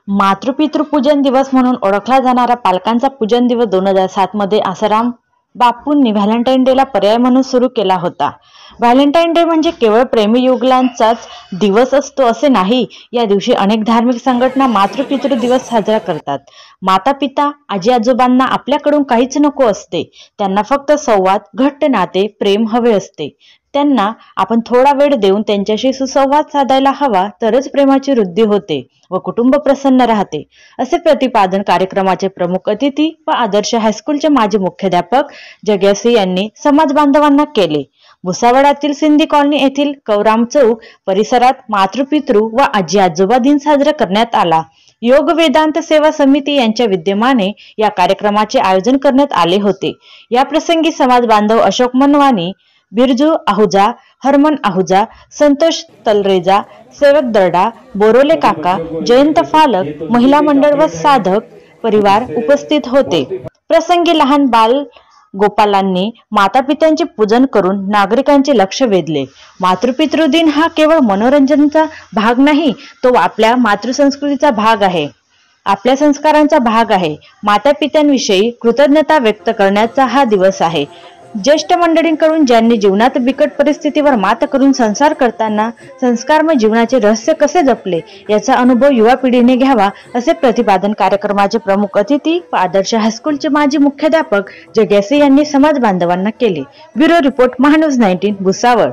मातृपितृ पूजन दिवस म्हणून ओळखला जाणारा पालकांचा पूजन दिवस 2007 मध्ये आसाराम बापूंनी व्हॅलेंटाईन डेला पर्याय म्हणून सुरू केला होता। व्हॅलेंटाईन डे म्हणजे केवळ प्रेमी युगलांचाच दिवस असतो असे नाही। या दिवशी अनेक धार्मिक संघटना मातृपितृ दिवस साजरा करतात। माता पिता आजी आजोबांना आपल्याकडून काहीच नको असते, त्यांना फक्त संवाद, घट्ट नाते, प्रेम हवे असते। त्यांना आपण थोडा वेळ देऊन त्यांच्याशी सुसंवाद साधायला हवा, तरच प्रेमाची वृद्धी होते व कुटुंब प्रसन्न राहते, असे प्रतिपादन कार्यक्रमाचे प्रमुख अतिथी व आदर्श हायस्कूलचे माजी मुख्याध्यापक जग्यासी यांनी समाज बांधवांना केले। भुसावळातील सिंधी कॉलनी येथील कौराम चौक परिसरात मातृपितृ व आजी आजोबा दिन साजरा करण्यात आला। योग वेदांत सेवा समिती यांच्या विद्यमाने या कार्यक्रमाचे आयोजन करण्यात आले होते। या प्रसंगी समाज बांधव अशोक मनवानी, बिरजू आहुजा, हरमन आहुजा, संतोष तलरेजा, सेवक दर्डा, बोरोले काका, जयंत फालक, महिला मंडळ व साधक परिवार उपस्थित होते। प्रसंगी लहान बाल गोपालांनी मातापित्यांचे पूजन करून नागरिकांचे लक्ष वेधले। मातृपितृ दिन हा केवळ मनोरंजनाचा भाग नाही, तो आपल्या मातृसंस्कृतीचा भाग आहे, आपल्या संस्कारांचा भाग आहे। मातापित्यांविषयी कृतज्ञता व्यक्त करण्याचा हा दिवस आहे। ज्येष्ठ मंडळींकडून ज्यांनी जीवनात बिकट परिस्थितीवर मात करून संसार करताना संस्कारमय जीवनाचे रहस्य कसे जपले याचा अनुभव युवा पिढीने घ्यावा, असे प्रतिपादन कार्यक्रमाचे प्रमुख अतिथी व आदर्श हायस्कूलचे माजी मुख्याध्यापक जग्यासी यांनी समाज बांधवांना केले। Bureau report, Mahanews 19 Bhusawal.